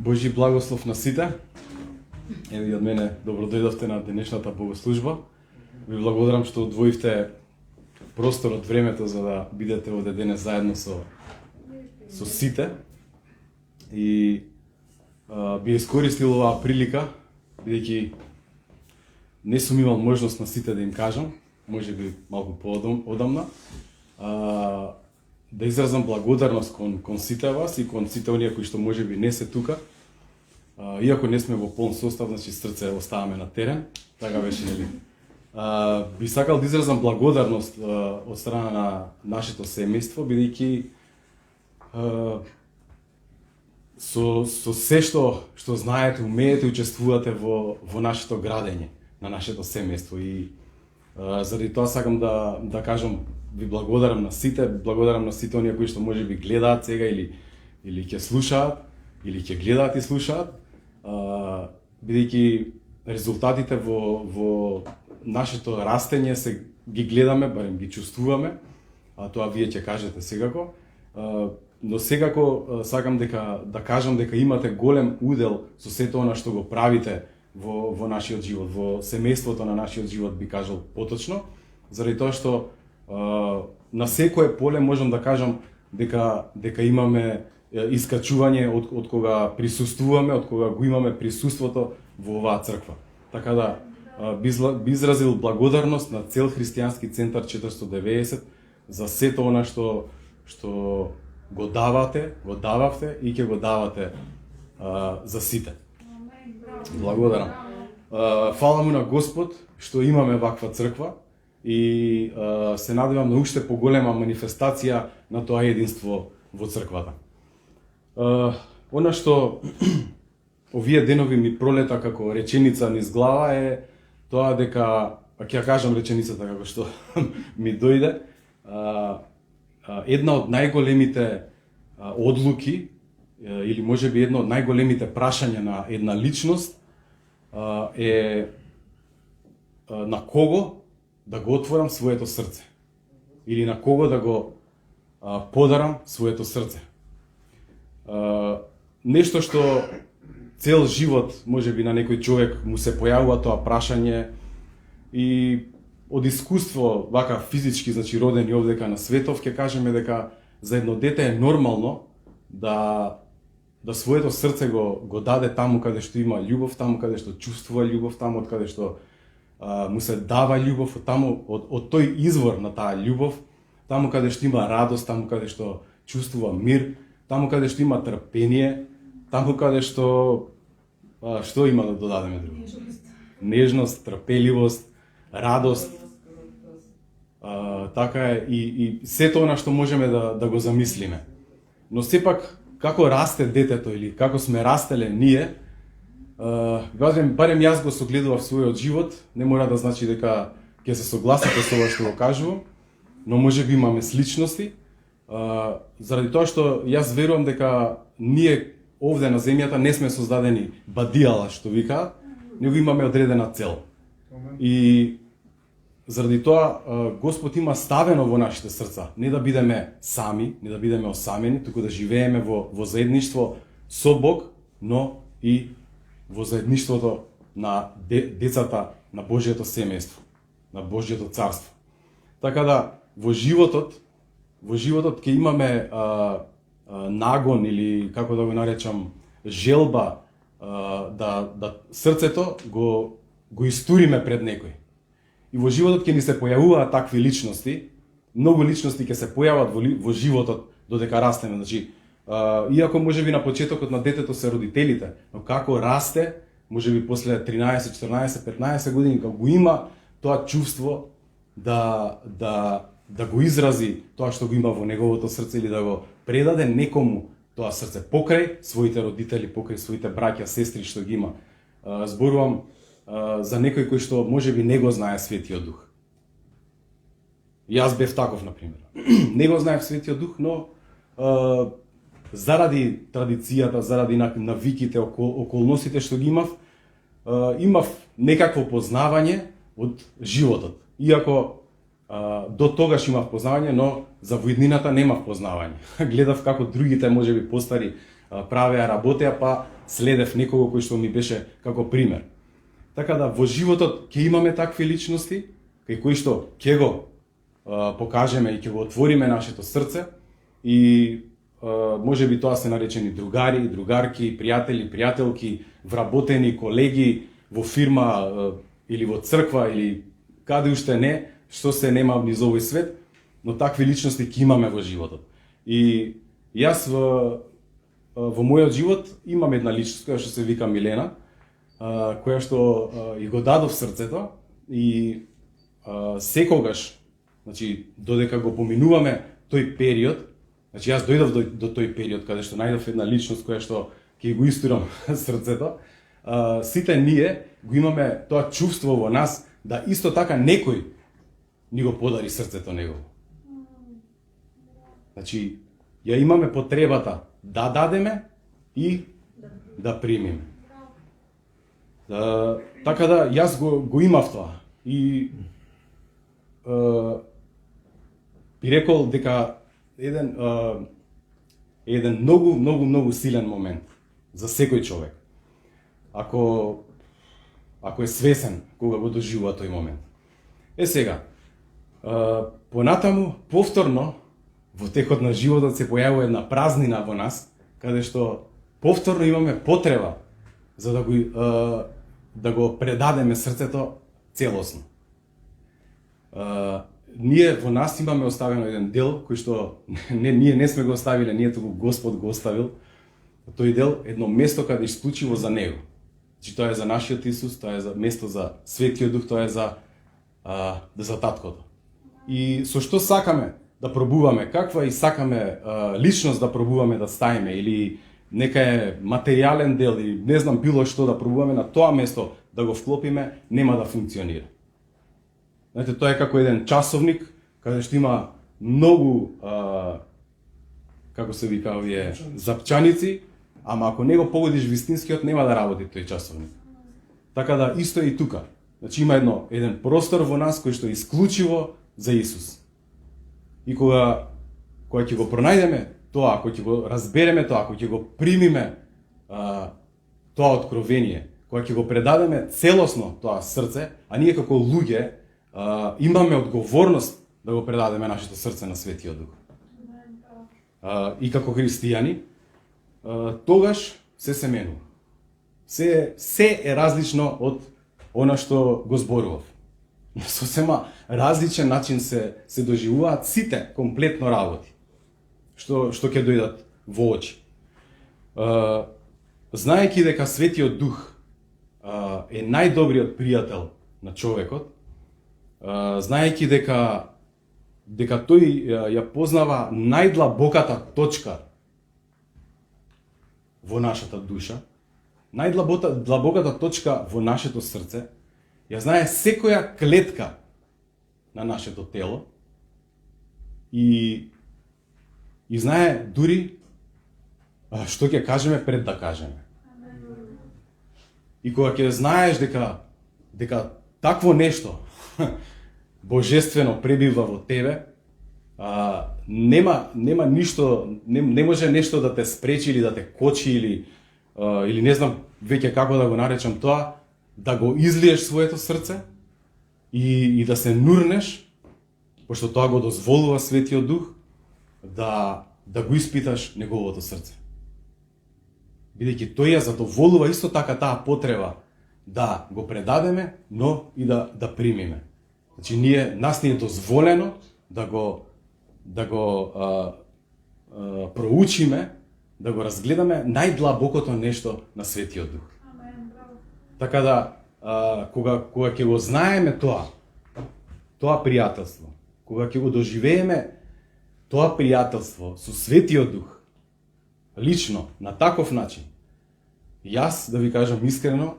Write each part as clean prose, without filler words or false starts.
Божи благослов на сите. Еве и од мене добро дојдовте на денешната богослужба. Ви благодарам што одвоивте простор од времето за да бидете овде денес заедно со сите. И би искористил оваа прилика, бидејќи не сум имал можност на сите да им кажам, можеби малку поодамна, да изразам благодарност кон сите вас и кон сите оние кои што можеби не се тука. Иако не сме во полн состав, значи срце оставаме на терен, така беше, нели? Би сакал да изразам благодарност од страна на нашето семејство, бидејќи со се што знаете, умеете, учествувате во нашето градење на нашето семејство и заради тоа сакам да кажам ви благодарам на сите оние кои што можеби гледаат сега или ќе слушаат или ќе гледаат и слушаат, бидејќи резултатите во нашето растење се ги гледаме, барем ги чувствуваме, а тоа вие ќе кажете секако. Но секако сакам да кажам дека имате голем удел со сето она што го правите во нашиот живот, во семејството на нашиот живот, би кажал поточно, заради тоа што на секое поле можам да кажам дека имаме искачување од кога присуствуваме, од кога го имаме присуството во оваа црква. Така да би изразил благодарност на цел христијански центар 490 за сето она што го дававте и ќе го давате за сите. Благодарам. Фала му на Господ што имаме ваква црква и се надевам на уште поголема манифестација на тоа единство во црквата. Она што овие денови ми пролета како реченица низ глава е тоа дека, ќе ја кажам реченицата како што ми дојде, една од најголемите одлуки или можеби едно од најголемите прашања на една личност е на кого да го отворам своето срце или на кого да го подарам своето срце. Нешто што цел живот можеби на некој човек му се појавува тоа прашање и од искуство вака физички, значи родени овдека на светов, ќе кажеме дека за едно дете е нормално да своето срце го даде таму каде што има љубов, таму каде што чувствува љубов, таму од каде што му се дава љубов, таму од тој извор на таа љубов, таму каде што има радост, таму каде што чувствува мир, таму каде што има трпение, таму каде што има да додадеме друго? Нежност, трпеливост, радост. Така е и сето она што можеме да го замислиме. Но сепак како расте детето или како сме растеле ние, барем јас го согледував својот живот, не мора да значи дека ќе се согласите со ова што го кажувам, но можеби имаме сличности, заради тоа што јас верувам дека ние овде на земјата не сме создадени бадијала што викаат, него имаме одредена цел. И заради тоа Господ има ставено во нашите срца не да бидеме сами, не да бидеме осамени, туку да живееме во заедништво со Бог, но и во заедништвото на децата на Божјото семејство, на Божјото царство. Така да во животот ќе имаме нагон или како да го наречам желба да срцето го истуриме пред некој. И во животот ќе ни се појавуваат такви личности, многу личности ќе се појават во животот додека растеме. Значи, иако можеби на почетокот на детето се родителите, но како расте, можеби после 13, 14, 15 години, како го има тоа чувство да го изрази тоа што го има во неговото срце или да го предаде некому тоа срце покрај своите родители, покрај своите браќа, сестри што ги има. Зборувам за некој кој што можеби не го знае Светиот Дух. Јас бев таков, например. Не го знаев Светиот Дух, но заради традицијата, заради навиките, околностите што ги имав некакво познавање од животот. Иако до тогаш имав познавање, но за воиднината немав познавање. Гледав како другите можеби постари правеа, работеа, па следев некого кој што ми беше како пример. Така да во животот ќе имаме такви личности, кај кои што ќе го покажеме и ќе го отвориме нашето срце и може би тоа се наречени другари, другарки, пријатели, пријателки, вработени, колеги во фирма или во црква или каде уште не, што се нема низ овој свет, но такви личности ќе имаме во животот. И јас во мојот живот имам една личност која што се вика Милена, која што и го дадов срцето и секогаш, значи додека го поминуваме тој период, значи јас дојдов до тој период каде што најдов една личност која што ќе го истурам срцето, сите ние го имаме тоа чувство во нас да исто така некој ни го подари срцето негово. Значи, ја имаме потребата да дадеме и да примиме. Така да, јас го имав тоа. И би рекол дека еден многу силен момент за секој човек. Ако е свесен кога го доживува тој момент. Сега, понатаму, повторно, во текот на животот се појавува една празнина во нас, каде што повторно имаме потреба за да го предадеме срцето целосно. Ние во нас имаме оставено еден дел кој што ние не сме го оставиле, ние туку Господ го оставил. Тој дел едно место каде исклучиво за него. Значи тоа е за нашиот Исус, тоа е за место за Светиот Дух, тоа е за таткото. И со што сакаме да пробуваме, каква и сакаме личност да пробуваме да ставиме или нека е материјален дел или не знам било што да пробуваме на тоа место да го вклопиме, нема да функционира. Знаете, тоа е како еден часовник каде што има многу како се вика овие запчаници, ама ако не го погодиш вистинскиот нема да работи тој часовник. Така да исто е и тука. Значи има еден простор во нас кој што е исклучиво за Исус. И кога ќе го пронајдеме тоа, кога ќе го разбереме тоа, кога ќе го примиме тоа откровение, кога ќе го предадеме целосно тоа срце, а ние како луѓе имаме одговорност да го предадеме нашето срце на Светиот Дух. И како христијани, тогаш се менува. Се е различно од она што го зборував. На сосема различен начин се доживуваат сите комплетно работи што ќе дојдат во очи. Знаејќи дека Светиот Дух е најдобриот пријател на човекот, знаејќи дека тој ја познава најдлабоката точка во нашата душа, најдлабоката точка во нашето срце, ја знае секоја клетка на нашето тело и знае дури што ќе кажеме пред да кажеме. И кога ќе знаеш дека такво нешто божествено пребива во тебе, нема ништо, не може нешто да те спречи или да те кочи или не знам веќе како да го наречам тоа, да го излиеш своето срце и да се нурнеш, пошто тоа го дозволува Светиот Дух, да го испиташ неговото срце. Бидејќи тој ја задоволува исто така таа потреба да го предадеме, но и да примиме. Значи нас ни е дозволено да го проучиме, да го разгледаме најдлабокото нешто на Светиот Дух. Така да, кога ќе го знаеме тоа пријателство, кога ќе го доживееме тоа пријателство со Светиот Дух, лично, на таков начин, јас, да ви кажам искрено,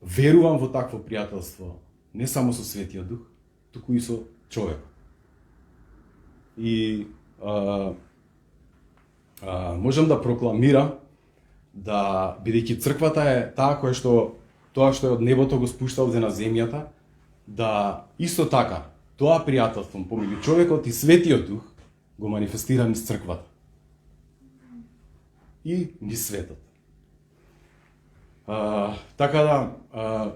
верувам во такво пријателство, не само со Светиот Дух, туку и со човек. И можам да прокламирам да, бидејќи црквата е таа тоа што е од небото го спушта овде на земјата, да исто така тоа пријателство помеѓу човекот и Светиот Дух го манифестира низ црквата. и низ светот. Така да,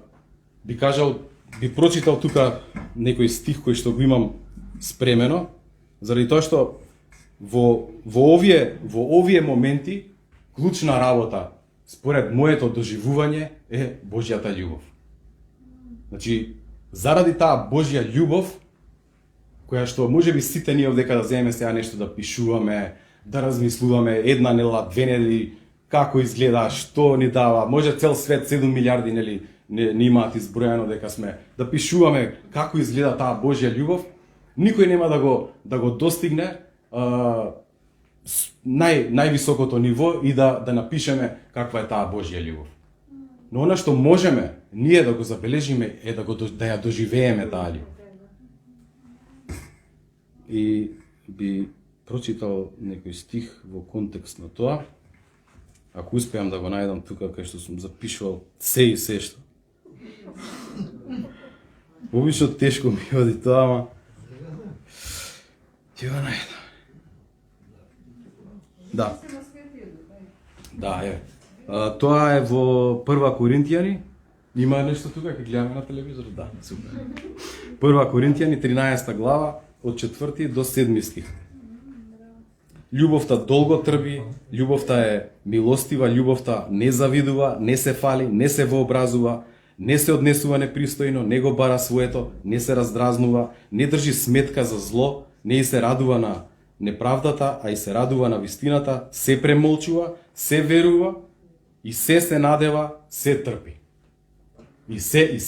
би прочитал тука некој стих кој што го имам спремено, заради тоа што во овие моменти клучна работа според моето доживување е Божјата љубов. Значи, заради таа Божја љубов, која што можеби сите ние овдека да земеме сега нешто да пишуваме, да размислуваме една недела, 2 недели, како изгледа, што ни дава, може цел свет 7 милиарди не имаат изброено дека сме да пишуваме како изгледа таа Божја љубов, никој нема да го достигне највисокото ниво и да напишеме каква е таа Божја љубов. Но она што можеме ние да го забележиме е да ја доживееме таа љубов. И би прочитал некој стих во контекст на тоа, ако успеам да го најдам тука кај што сум запишувал се и се што. Обично тешко ми оди тоа, ама ќе го најдам. Да. Да, е. Тоа е во Прва Коринтијани. Има нешто тука, ќе гледаме на телевизор? Да, супер. Прва Коринтијани, 13 глава, од 4 до 7 стих. Љубовта долго трби, љубовта е милостива, љубовта не завидува, не се фали, не се вообразува, не се однесува непристојно, не го бара своето, не се раздразнува, не држи сметка за зло, не и се радува на неправдата, а и се радува на вистината, се премолчува, се верува и се надева, се трпи. И се.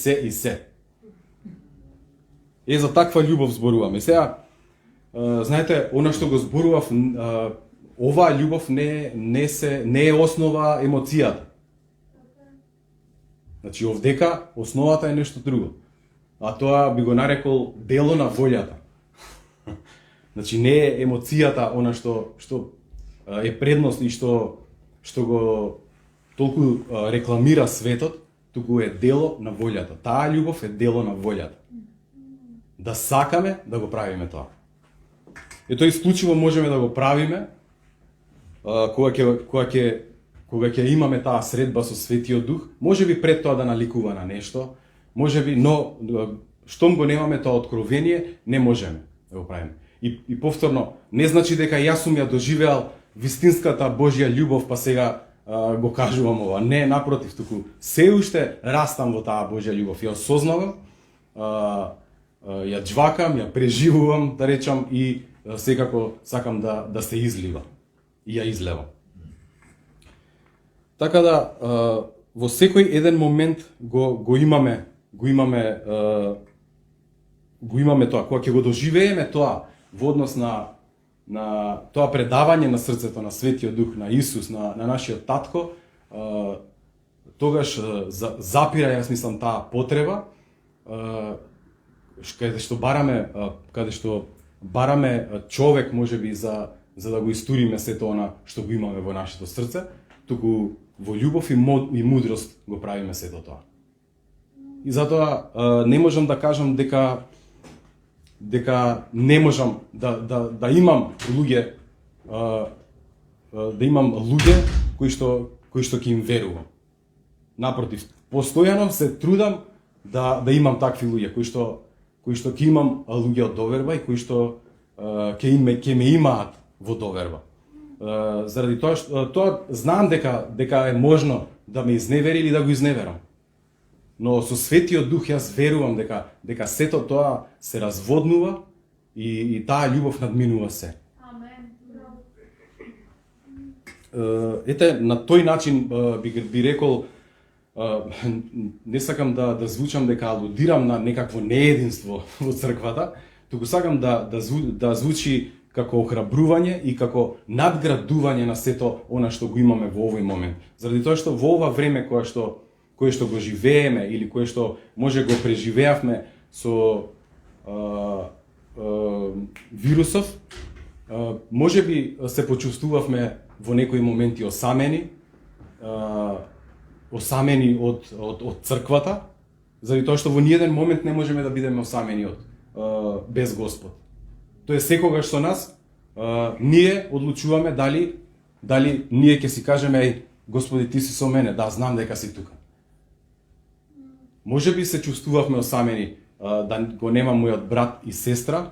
Е, за таква љубов зборуваме. Сега, знаете, она што го зборував, оваа љубов не е основа емоцијата. Значи, овдека основата е нешто друго. А тоа би го нарекол дело на волјата. Значи, не е емоцијата она што е предност и што го толку рекламира светот, туку е дело на волјата. Таа љубов е дело на волјата. Да сакаме да го правиме тоа. И тоа исклучиво можеме да го правиме кога ќе имаме таа средба со Светиот Дух, можеби пред тоа да наликува на нешто, можеби, но штом го немаме тоа откровение, не можеме да го правиме. И повторно, не значи дека јас сум ја доживеал вистинската Божја љубов, па сега го кажувам ова. Не, напротив, туку се уште растам во таа Божја љубов. Ја осознавам, ја џвакам, ја преживувам, да речам, и секако сакам да се излива. И ја излевам. Така да, во секој еден момент го имаме тоа, кога ќе го доживееме тоа во однос на тоа предавање на срцето на Светиот Дух, на Исус, на нашиот татко, тогаш запира, јас мислам, таа потреба, каде што бараме човек можеби за да го истуриме сето она што го имаме во нашето срце, туку во љубов и мудрост го правиме сето тоа. И затоа не можам да кажам дека не можам да имам луѓе кои што ќе им верувам. Напротив, постојано се трудам да имам такви луѓе кои што ќе имам луѓе од доверба и кои што ќе ме имаат во доверба. Заради тоа знам дека е можно да ме изневери или да го изневерам. Но со Светиот Дух јас верувам дека сето тоа се разводнува и таа љубов надминува се. Ете, на тој начин би рекол, не сакам да звучам дека алудирам на некакво неединство во црквата, туку сакам да звучи како охрабрување и како надградување на сето она што го имаме во овој момент. Заради тоа што во ова време кое што го живееме или кое што може го преживеавме со вирусов, може би се почувствувавме во некои моменти осамени од црквата, заради тоа што во ниеден момент не можеме да бидеме осамени без Господ. Тоа е секогаш со нас, ние одлучуваме дали Дали ние ќе си кажеме, еј, Господи, ти си со мене, да, знам дека си тука. Може би се чувствувавме осамени, да го немам мојот брат и сестра,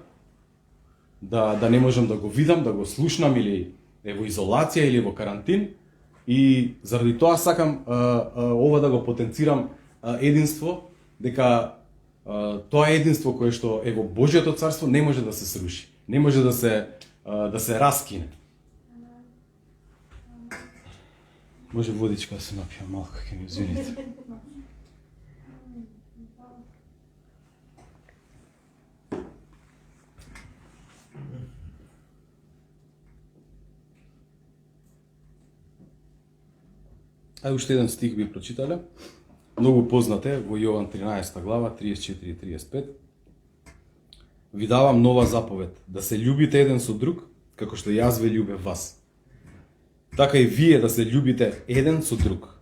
да не можам да го видам, да го слушнам или е во изолација или во карантин, и заради тоа сакам ова да го потенцирам единство, дека тоа единство кое што е во Божјото царство не може да се сруши, не може да се раскине. Може водичка да се напијам малку, ќе ми извините. Ај уште еден стих би прочитале. Многу познат е во Јован 13 глава 34 и 35. Ви давам нова заповед, да се љубите еден со друг, како што јас ве љубев вас. Така и вие да се љубите еден со друг.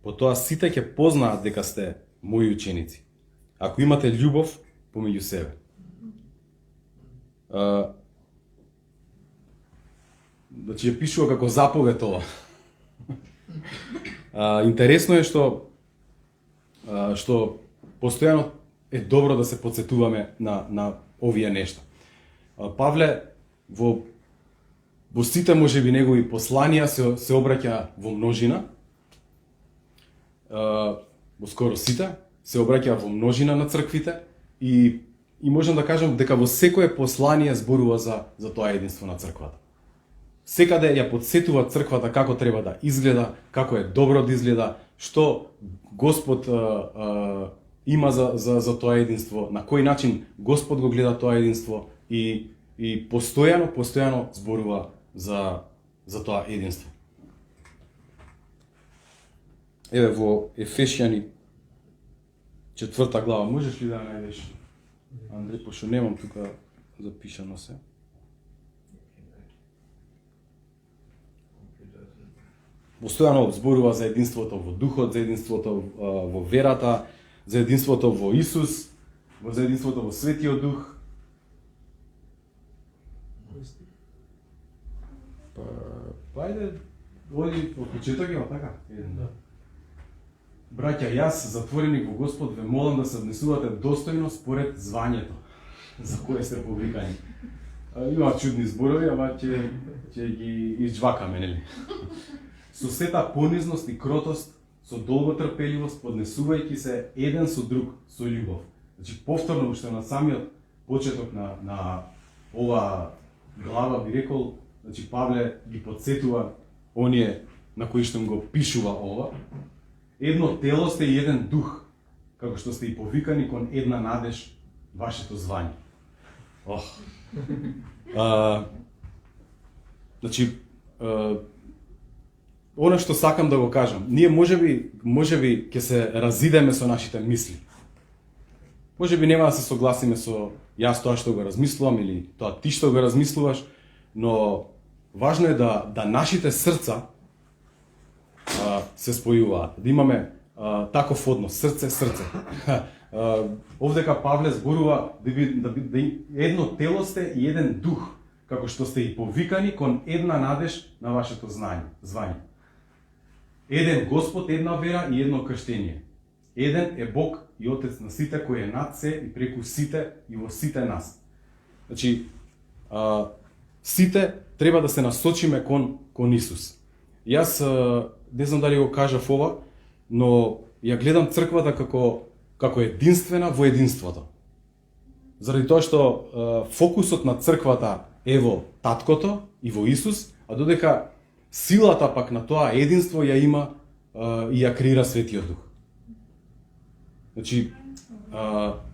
По тоа сите ќе познаат дека сте мои ученици, ако имате љубов помеѓу себе. Значи ја пишува како заповед ова. Интересно е што постојано е добро да се потсетуваме на овие нешта. Павле во сите можеби негови посланија се обраќа во множина. Во скоро сите се обраќа во множина на црквите и можам да кажам дека во секое послание зборува за тоа единство на црквата. Секаде ја подсетува црквата како треба да изгледа, како е добро да изгледа, што Господ има за тоа единство, на кој начин Господ го гледа тоа единство и постојано зборува за тоа единство. Еве во Ефесјани 4 глава, можеш ли да најдеш, Андреј, пошто немам тука запишано се. Постојано зборува за единството во духот, за единството во верата, за единството во Исус, за единството во Светиот Дух. Ајде, оди од почеток има така. Браќа, јас, затвореник во Господ, ве молам да се однесувате достојно според звањето за кое сте повикани. Има чудни зборови, ама ќе ги изџвакаме, нели? Со сета понизност и кротост, со долготрпеливост, поднесувајќи се еден со друг, со љубов. Значи, повторно уште на самиот почеток на ова глава би рекол, значи Павле ги подсетува оние на кои што го пишува ова. Едно тело сте и еден дух, како што сте и повикани кон една надеж вашето звање. Значи, она што сакам да го кажам, ние можеби ќе се разидеме со нашите мисли. Можеби нема да се согласиме со јас тоа што го размислувам или тоа ти што го размислуваш, но важно е да нашите срца се спојуваат, да имаме таков однос, срце. Овдека Павле зборува да едно тело сте и еден дух, како што сте и повикани кон една надеж на вашето звање. Еден Господ, една вера и едно крштение. Еден е Бог и Отец на сите, кој е над се и преку сите и во сите нас. Значи, сите треба да се насочиме кон Исус. Јас не знам дали го кажав ова, но ја гледам црквата како единствена во единството. Заради тоа што фокусот на црквата е во Таткото и во Исус, а додека силата пак на тоа единство ја има и ја креира Светиот Дух. Значи,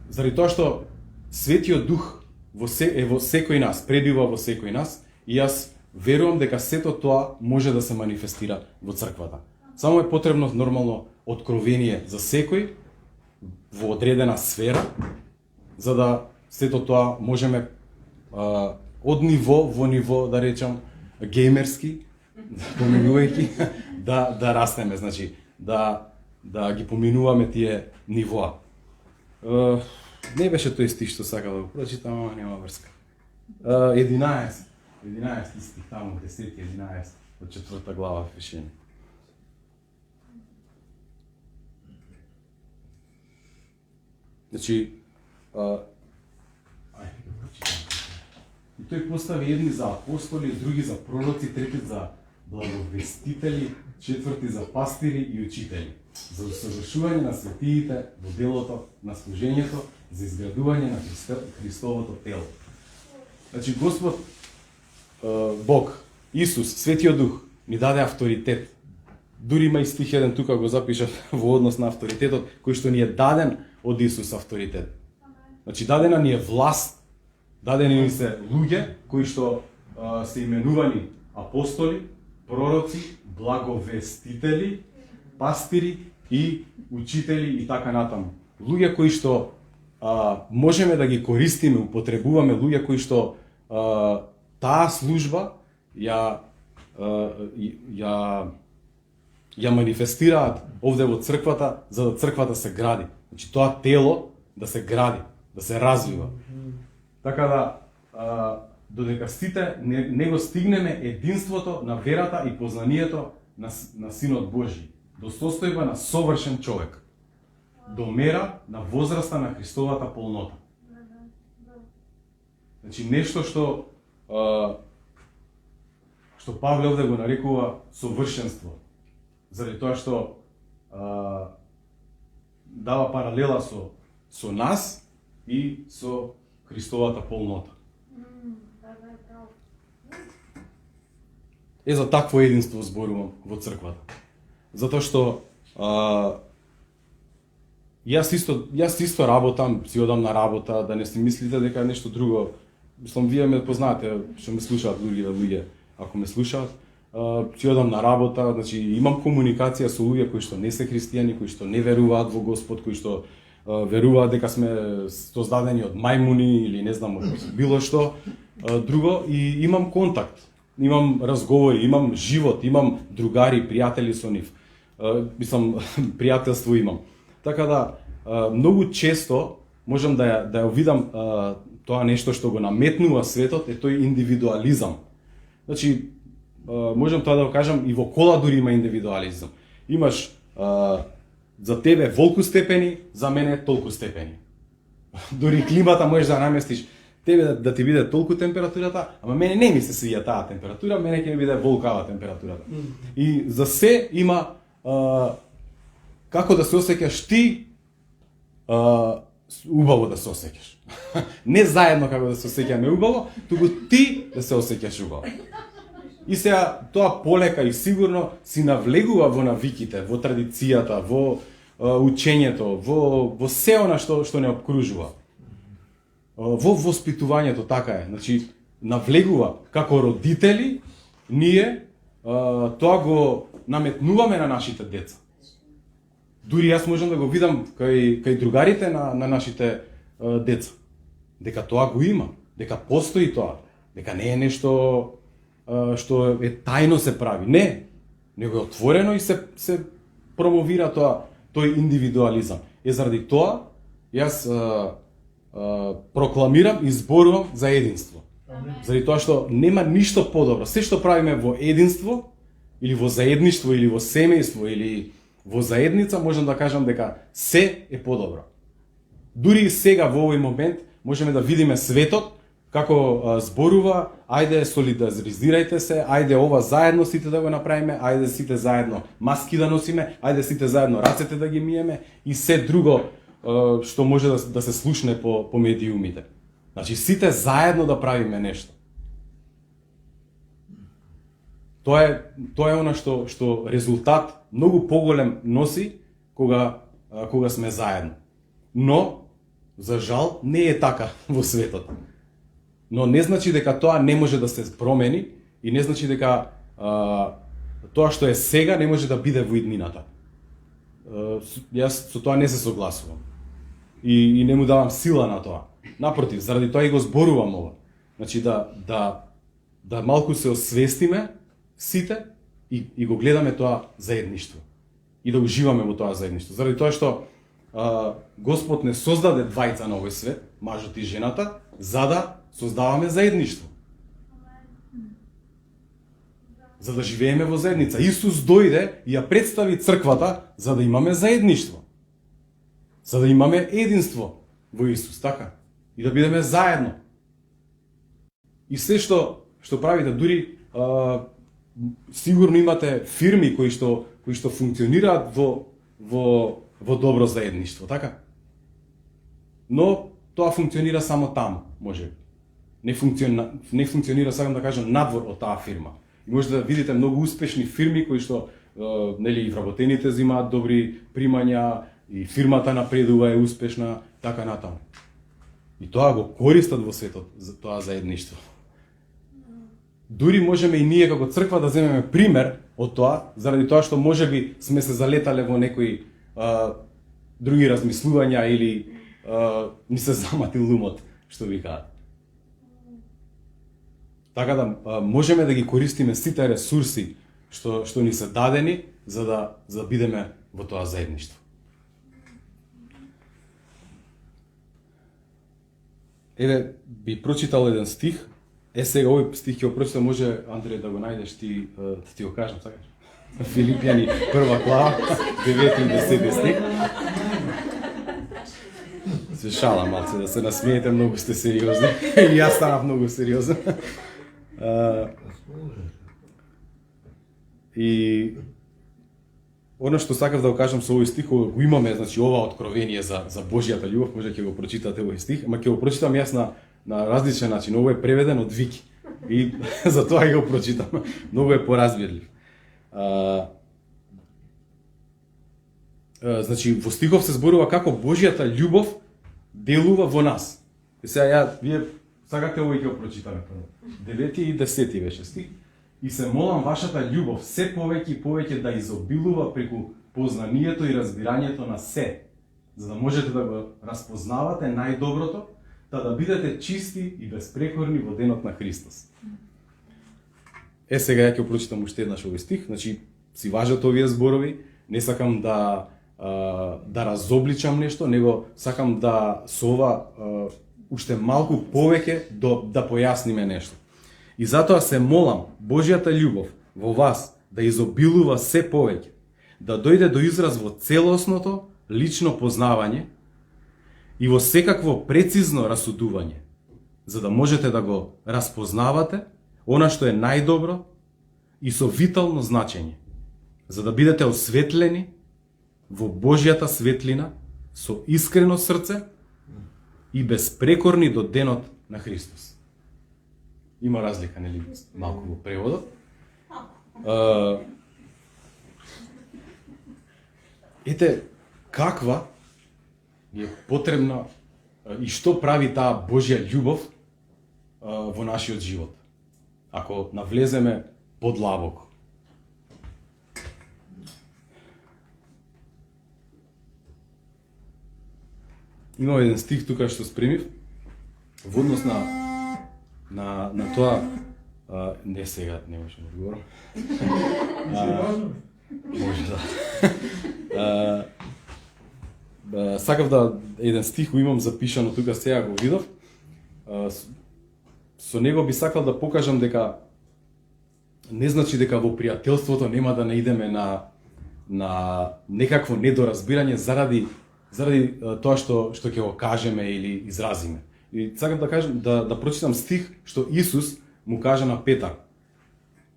заради тоа што Светиот Дух е во секој нас, пребива во секој нас, и јас верувам дека сето тоа може да се манифестира во црквата. Само е потребно нормално откровение за секој во одредена сфера, за да сето тоа можеме од ниво во ниво, да речам, геймерски, поминувајќи, да растеме, значи, да ги поминуваме тие нивоа. Не беше тој стих што сакав да го прочитам, ама нема врска. 11 стих, таму, 10-11. од 4 глава Ефесјани. Значи, и тој постави едни за апостоли, други за пророци, трети за благовестители, четврти за пастири и учители, за усовршување на светиите во делото на служењето, за изградување на Христовото тело. Значи, Господ, Бог, Исус, Светиот Дух, ни даде авторитет. Дури има и стих еден тука го запишав во однос на авторитетот, кој што ни е даден од Исус авторитет. Значи, дадена ни е власт, дадени ни се луѓе кои што се именувани апостоли, пророци, благовестители, пастири и учители и така натаму. Луѓе кои што можеме да ги користиме, употребуваме, луѓе кои што таа служба ја манифестираат овде во црквата, за да црквата се гради. Значи тоа тело да се гради, да се развива. Така да додека сите не го стигнеме единството на верата и познанието на Синот Божи, до состојба на совршен човек, до мера на возраста на Христовата полнота. Значи нешто што Павле овде го нарекува совршенство, заради тоа што дава паралела со нас и со Христовата полнота. За такво единство зборувам во црквата. Затоа што јас исто работам, си одам на работа, да не си мислите дека нешто друго. Мислам, вие ме познаете, што ме слушаат луѓе, ако ме слушаат, си одам на работа, значи имам комуникација со луѓе кои што не се христијани, кои што не веруваат во Господ, кои што веруваат дека сме создадени од мајмуни или не знам од било што друго, и имам контакт, имам разговори, имам живот, имам другари, пријатели со нив. Мислам, пријателство имам. Така да, многу често можам да ја видам тоа нешто што го наметнува светот, е тој индивидуализам. Значи, можам тоа да го кажам, и во кола дури има индивидуализам. Имаш за тебе волку степени, за мене толку степени. Дури климата можеш да наместиш, тебе да ти биде толку температурата, ама мене не ми се свија таа температура, мене ќе ми биде волкава температурата. И за се има како да се осеќаш ти, убаво да се осеќаш. Не заедно како да се осеќаме убаво, туку ти да се осеќаш убаво. И сега тоа полека и сигурно си навлегува во навиките, во традицијата, во учењето, во се она што не обкружува. Во воспитувањето така е. Значи, навлегува како родители, ние тоа го наметнуваме на нашите деца. Дури јас можам да го видам кај другарите на нашите деца. Дека тоа го има, дека постои тоа, дека не е нешто што е тајно се прави. Не, него е отворено и се промовира тој индивидуализам. Заради тоа, јас прокламирам и зборувам за единство. Заради тоа што нема ништо подобро. Се што правиме во единство, или во заедништво, или во семејство, или во заедница, можам да кажам дека се е подобро. Дури и сега во овој момент можеме да видиме светот како зборува, ајде солидаризирајте се, ајде ова заедно сите да го направиме, ајде сите заедно маски да носиме, ајде сите заедно рацете да ги миеме и се друго што може да се слушне по медиумите. Значи сите заедно да правиме нешто. Тоа е она што резултат многу поголем носи кога сме заедно. Но за жал не е така во светот. Но не значи дека тоа не може да се промени и не значи дека тоа што е сега не може да биде во иднината. Јас со тоа не се согласувам. И не му давам сила на тоа. Напротив, заради тоа и го зборувам ова. Значи да малку се освестиме сите и го гледаме тоа заедништво. И да уживаме во тоа заедништво. Заради тоа што Господ не создаде двајца на овој свет, мажот и жената, за да создаваме заедништво. за да живееме во заедница. Исус дојде и ја представи црквата за да имаме заедништво. За да имаме единство во Исус, така? И да бидеме заедно. И се што правите, дури сигурно имате фирми кои што функционираат во добро заедништво, така? Но тоа функционира само таму, може. Не функционира, сакам да кажам, надвор од таа фирма. И може да видите многу успешни фирми кои што нели вработените земаат добри примања и фирмата напредува, е успешна, така натаму. И тоа го користат во светот за тоа заедништво. Дури можеме и ние како црква да земеме пример од тоа, заради тоа што можеби сме се залетале во некои други размислувања или ни се заматил умот, што викаат. Така да можеме да ги користиме сите ресурси што ни се дадени за да бидеме во тоа заедништво. Еве би прочитал еден стих. Сега овој стих ќе го прочитам, може Андреј да го најдеш ти, да ти го кажам, сакаш? Филипјани 1 глава, 9 и 10 стих. Се шала малце, да се насмеете, многу сте сериозни. И јас станав многу сериозен. И оно што сакав да го кажам со овој стих, го имаме, значи ова откровение за Божјата љубов, може ќе го прочитате овој стих, ама ќе го прочитам јас на различен начин. Ово е преведен од Вики. И за тоа ќе го прочитам. Многу е поразбирлив. Значи во стихов се зборува како Божјата љубов делува во нас. И сега вие сакате овој ќе го прочитаме прво. 9 и 10 беше стих. И се молам вашата љубов се повеќе и повеќе да изобилува преку познанието и разбирањето на се, за да можете да го разпознавате најдоброто, да бидете чисти и безпрекорни во денот на Христос. Сега ја ќе прочитам уште еднаш овој стих, значи си важат овие зборови, не сакам да разобличам нешто, него сакам да со ова уште малку повеќе да појасниме нешто. И затоа се молам Божјата љубов во вас да изобилува се повеќе, да дојде до израз во целосното лично познавање и во секакво прецизно расудување, за да можете да го разпознавате она што е најдобро и со витално значење, за да бидете осветлени во Божјата светлина со искрено срце и безпрекорни до денот на Христос. Има разлика, нели, малку во преводот. Ете, каква е потребна и што прави таа Божја љубов во нашиот живот, ако навлеземе подлабоко. Има еден стих тука што спремив во однос на тоа, не сега, не можам да одговорам. Може да. Сакав да еден стих го имам запишано тука, сега го видов. Со него би сакал да покажам дека не значи дека во пријателството нема да наидеме на некакво недоразбирање заради тоа што ќе го кажеме или изразиме. И сакам да кажам да прочитам стих што Исус му кажа на Петар.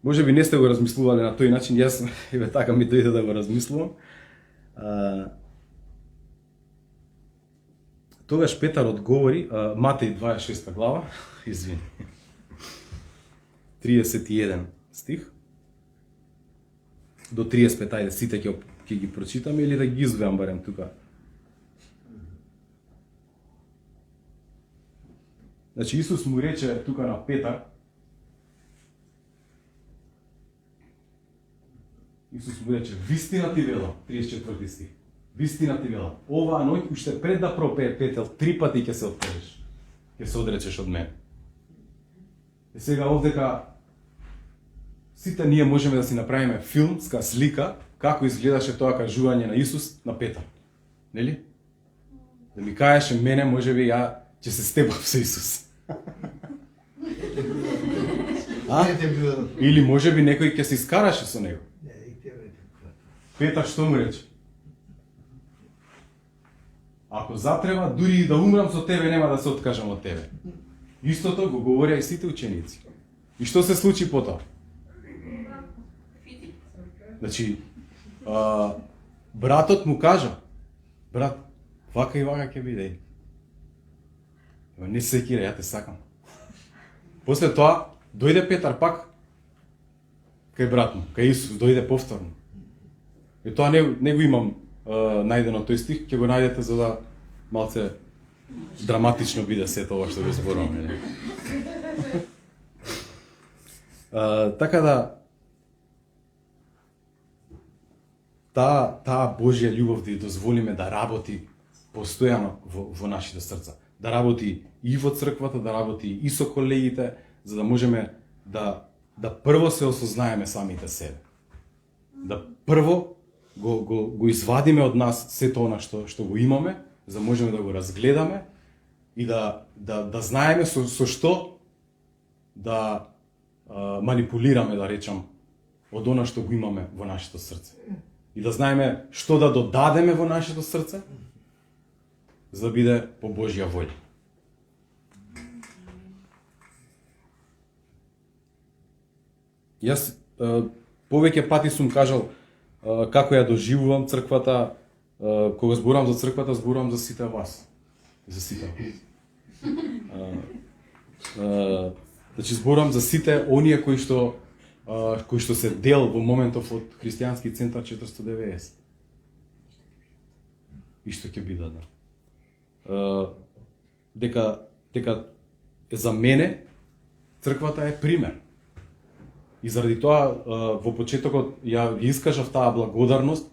Може би не сте го размислувале на тој начин, јас така ми дојде да го размислувам. Тогаш Петар одговори, Матеј 26 глава, извини, 31 стих, до 35, ајде сите ќе ги прочитаме или да ги извеам барем тука. Значи Исус му рече тука на Петар, Исус му рече, вистина ти велам, 34 стих, вистина ти велам, оваа ноќ уште пред да пропее петел, 3 пати ќе се откажеш, ќе се одречеш од мене. И сега овдека сите ние можеме да си направиме филмска слика како изгледаше тоа кажување на Исус на Петар. Нели? Да ми кажеше мене, можеби ја ќе се степав со Исус. А? Или можеби некој ќе се искараше со него. Петар што му рече? Ако затреба, дури и да умрам со тебе, нема да се откажам од тебе. Истото го говореа и сите ученици. И што се случи потоа? Значи, братот му кажа, брат, вака и вака ќе биде. Не се секира, ја те сакам. После тоа, дојде Петар пак кај брат му, кај Исус, дојде повторно. И тоа не го имам најдено тој стих, ќе го најдете за да малце драматично биде сето ова што го зборуваме. Така да таа Божја љубов да ја дозволиме да работи постојано во нашите срца, да работи и во црквата, да работи и со колегите, за да можеме да прво се осознаеме самите себе. Да прво го извадиме од нас сето она што го имаме, за да можеме да го разгледаме и да знаеме со што да манипулираме, да речам, од она што го имаме во нашето срце. И да знаеме што да додадеме во нашето срце, за да биде по Божја волја. Јас повеќе пати сум кажал како ја доживувам црквата, кога зборувам за црквата, зборувам за сите вас. За сите вас. Значи зборувам за сите оние кои што се дел во моментов од Христијански центар 490. И што ќе бидат, да. Дека за мене црквата е пример. И заради тоа во почетокот ја искажав таа благодарност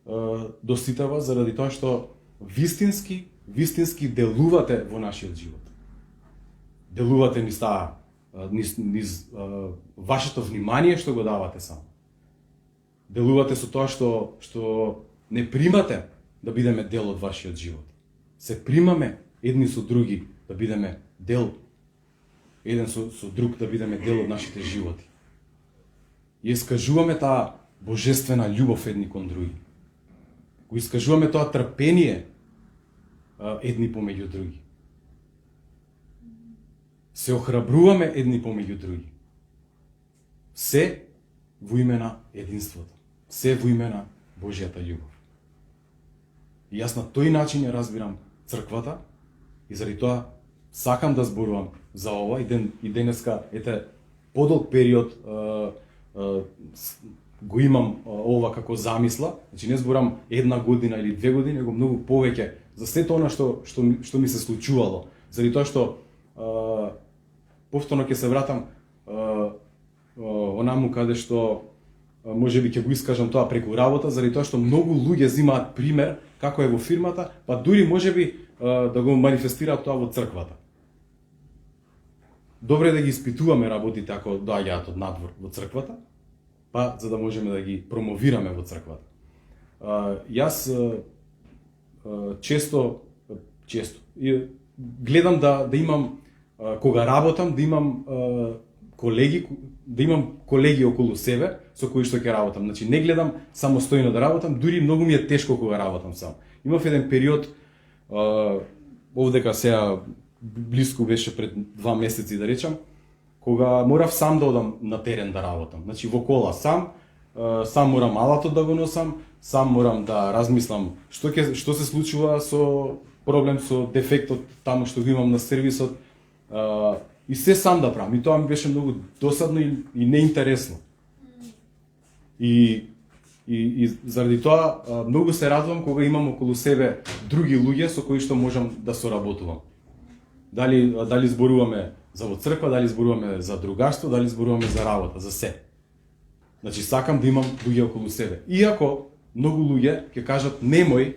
до сите вас, заради тоа што вистински делувате во нашиот живот. Делувате низ низ вашето внимание што го давате само. Делувате со тоа што не примате да бидеме дел од вашиот живот. Се примаме едни со други да бидеме дел, еден со друг да бидеме дел од нашите животи. И искажуваме таа божествена љубов едни кон други. Го искажуваме тоа трпение едни помеѓу други. Се охрабруваме едни помеѓу други. Се во име на единството. Се во име на Божјата љубов. И јас на тој начин ја разбирам црквата и заради тоа сакам да зборувам за ова и денеска подолг период го имам ова како замисла, значи не зборам 1 година или 2 години, него многу повеќе за сето она што ми се случувало. Заради тоа што повторно ќе се вратам онаму каде што можеби ќе го искажам тоа преку работа, заради тоа што многу луѓе земаат пример како е во фирмата, па дури можеби да го манифестираат тоа во црквата. Добре да ги испитуваме работите ако доаѓаат од надвор во црквата, па за да можеме да ги промовираме во црквата. Јас често гледам да имам кога работам да имам колеги околу себе со кои што ќе работам. Значи не гледам самостојно да работам, дури многу ми е тешко кога работам сам. Имав еден период овдека сега блиску беше пред 2 месеци да речам, кога морав сам да одам на терен да работам. Значи во кола сам морам алатот да го носам, сам морам да размислам што се случува со проблем со дефектот таму што го имам на сервисот. И се сам да правам. И тоа ми беше многу досадно и неинтересно. И заради тоа многу се радувам кога имам околу себе други луѓе со кои што можам да соработувам. Дали зборуваме за во црква, дали зборуваме за другарство, дали зборуваме за работа, за се. Значи сакам да имам луѓе околу себе. Иако многу луѓе ќе кажат немој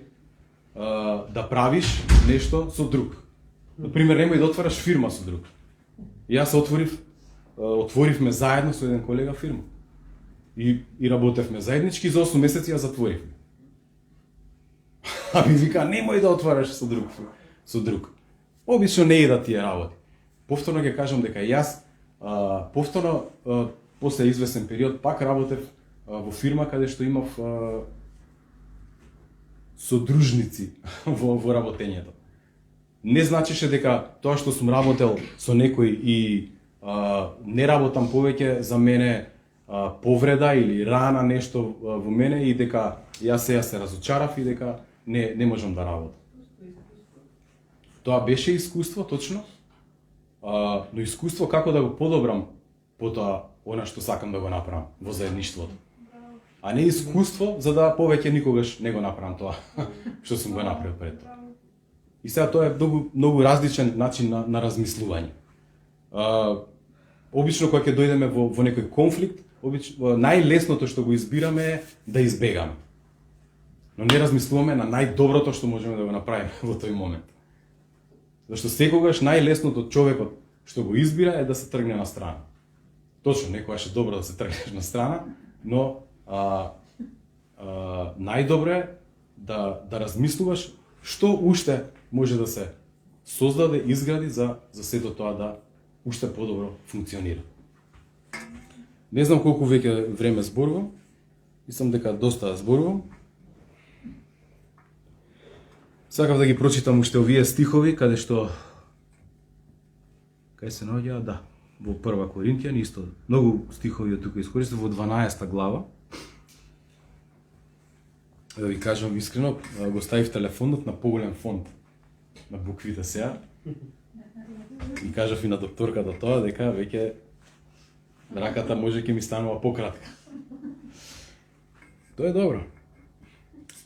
да правиш нешто со друг. Например, немој да отвараш фирма со друг. И јас отворивме заедно со еден колега фирма. И работевме заеднички, за 8 месеци ја затворивме. А ми вика, немој да отвараш со друг. Обично не е да тие работи. Повторно ќе кажам дека јас Повторно, после известен период, пак работев во фирма каде што имав содружници во работењето. Не значеше дека тоа што сум работел со некој и не работам повеќе, за мене повреда или рана нешто во мене и дека јас се разочарав и дека не можам да работам. Тоа беше искуство, точно, но искуство како да го подобрам потоа она што сакам да го направам во заедништвото. А не искуство за да повеќе никогаш не го направам тоа што сум го направил пред тоа. И сега тоа е многу различен начин на размислување. Обично кога ќе дојдеме во некој конфликт, најлесното што го избираме е да избегаме. Но не размислуваме на најдоброто што можеме да го направиме во тој момент. Зашто секогаш најлесното човекот што го избира е да се тргне на страна. Точно, некогаш е добро да се тргнеш на страна, но најдобро е да размислуваш што уште може да се создаде, изгради за сето тоа да уште подобро функционира. Не знам колку веќе време зборувам, мислам дека доста зборувам. Сакав да ги прочитам уште овие стихови, каде се наоѓа, да, во Прва Коринтијани, исто, многу стихови од тука искористив, во 12 глава. Да ви кажам искрено, го ставив телефонот на поголем фонт на буквите сега. И кажав и на докторката тоа, дека веќе раката може ќе ми станува пократка. Тоа е добро.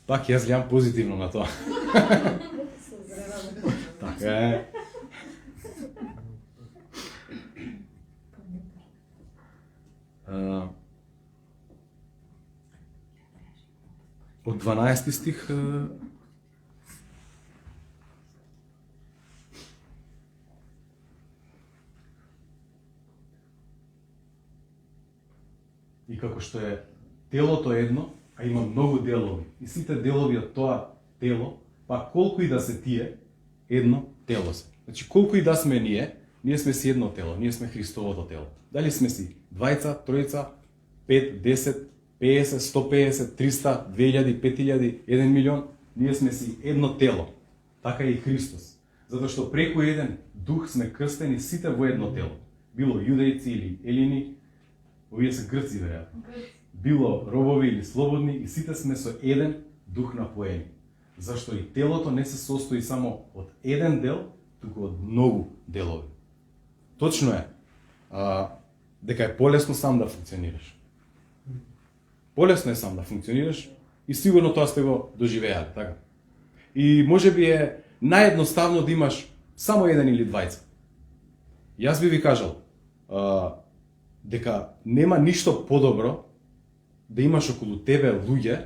Пак јас гледам позитивно на тоа. Така е. Од 12 стих и како што е телото едно, а има многу делови. И сите делови од тоа тело, па колку и да се тие, едно тело се. Значи колку и да сме ние сме си едно тело, ние сме Христовото тело. Дали сме си двајца, тројца, 5, 10, 50, 150, 300, 2000, 5000, 1 милион, ние сме си едно тело. Така и Христос. Затоа што преку еден дух сме крстени сите во едно тело. Било јудејци или елини, овие се грци веројатно. Било робови или слободни, и сите сме со еден дух напоени. Зашто и телото не се состои само од еден дел, туку од многу делови. Точно е дека е полесно сам да функционираш. Полесно е сам да функционираш и сигурно тоа сте го доживеале, така. И можеби е наједноставно да имаш само еден или двајца. Јас би ви кажал дека нема ништо подобро да имаш околу тебе луѓе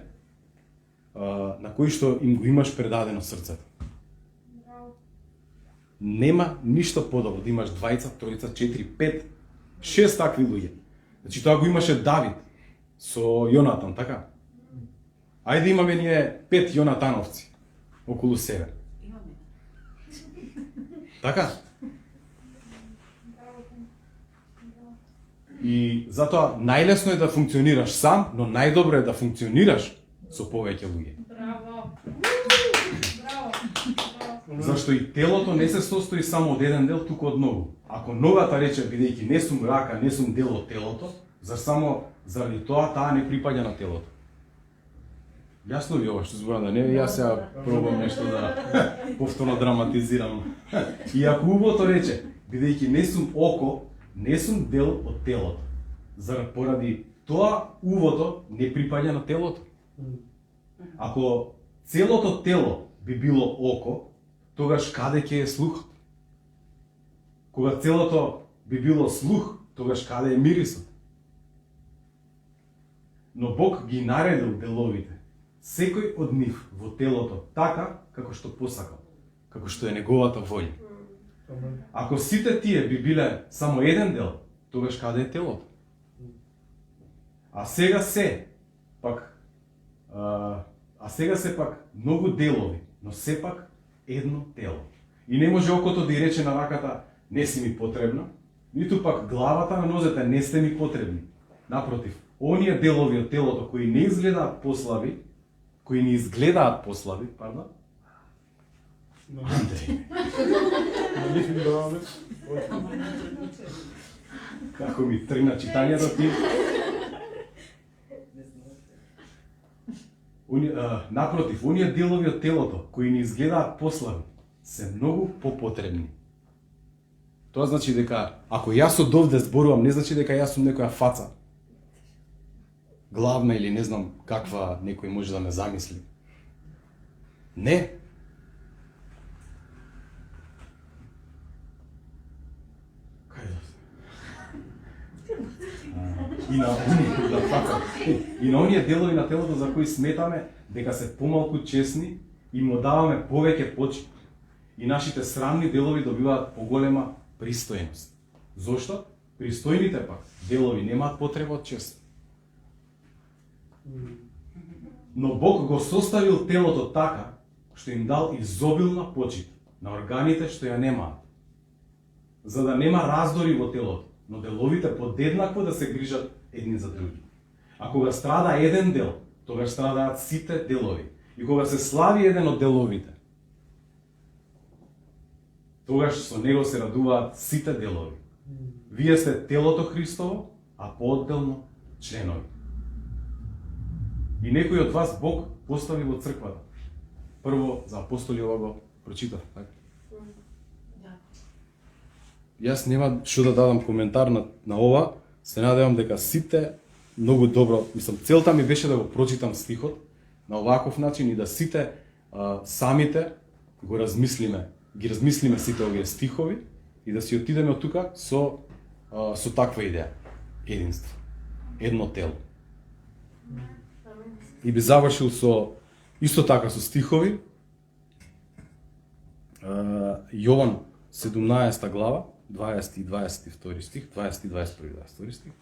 на кои што им го имаш предадено срцето. Нема ништо подобро да имаш двајца, тројца, 4, 5, 6 такви луѓе. Значи тоа го имаше Давид со Јонатан, така? Ајде имаме ние 5 Јонатановци околу себе. Така? И затоа најлесно е да функционираш сам, но најдобро е да функционираш со повеќе луѓе. Браво! Браво! Зашто и телото не се состои само од еден дел, туку од многу. Ако ногата рече, бидејќи не сум рака, не сум дел од телото, зар само заради тоа таа не припаѓа на телото? Јасно ви ова што зборам, да не јас сега пробам нешто да повторно драматизирам. И ако увото рече, бидејќи не сум око, не сум дел од телото. Зар поради тоа увото не припаѓа на телото? Ако целото тело би било око, тогаш каде ќе е слухот? Кога целото би било слух, тогаш каде е мирисот? Но Бог ги наредил деловите, секој од нив во телото така како што посакал, како што е неговата волја. Ако сите тие би биле само еден дел, тогаш каде е телото? А сега се пак многу делови, но сепак едно тело. И не може окото да и рече на раката, не си ми потребна, ниту пак главата на нозете не сте ми потребни. Напротив, оние делови од телото кои не изгледаат послави, пардон. Како ми тргна читањето ти. Напротив, оние делови од телото кои не изгледаат послави се многу попотребни. Тоа значи дека ако јас од овде зборувам, не значи дека јас сум некоја фаца главна или не знам каква некој може да ме замисли. Не. И на оние делови на телото за кои сметаме дека се помалку честни и му даваме повеќе почит. И нашите срамни делови добиваат поголема пристојност. Зошто? Пристојните пак делови немаат потреба од чест. Но Бог го составил телото така што им дал изобилна почит на органите што ја немаат. За да нема раздори во телото, но деловите подеднакво да се грижат едни за други. А кога страда еден дел, тогаш страдаат сите делови. И кога се слави еден од деловите, тогаш со него се радуваат сите делови. Вие сте телото Христово, а поотделно членови. И некој од вас Бог постави во црквата. Прво за апостоли ова го прочитав, така? Јас нема што да дадам коментар на ова, се надевам дека сите многу добро, мислам, целта ми беше да го прочитам стихот на оваков начин и да сите самите го ги размислиме сите овие стихови и да си отидеме од тука со таква идеја. Единство. Едно тело. И би завршил исто така со стихови. Јован 17 глава, 20 и 22 стих, 20 и 22 стих.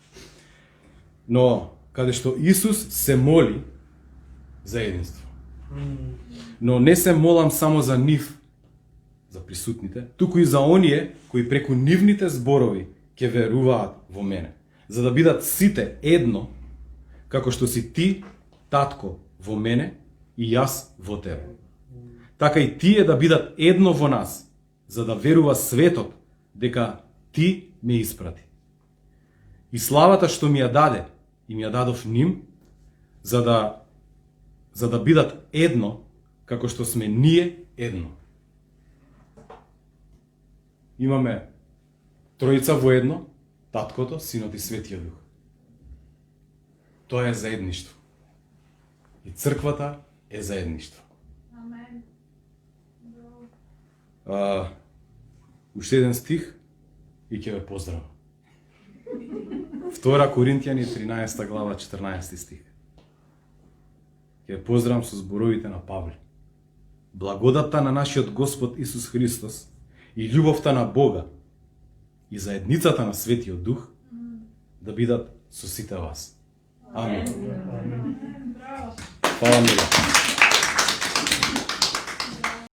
Но каде што Исус се моли за единство. Но не се молам само за нив, за присутните, туку и за оние кои преку нивните зборови ќе веруваат во мене, за да бидат сите едно, како што си ти, татко, во мене и јас во тебе. Така и тие да бидат едно во нас, за да верува светот дека ти ме испрати. И славата што ми ја даде, и ми ја дадов ним, за да бидат едно, како што сме ние едно. Имаме тројца во едно, Таткото, Синот и Светиот Дух. Тоа е заедништво. И црквата е заедништво. Амен. Уште еден стих и ќе ве поздравам. 2 Коринтијани 13 глава 14 стих. Ќе ве поздравам со зборовите на Павле. Благодатта на нашиот Господ Исус Христос и љубовта на Бога и заедницата на Светиот Дух да бидат со сите вас. Амен. Браво. Фала многу.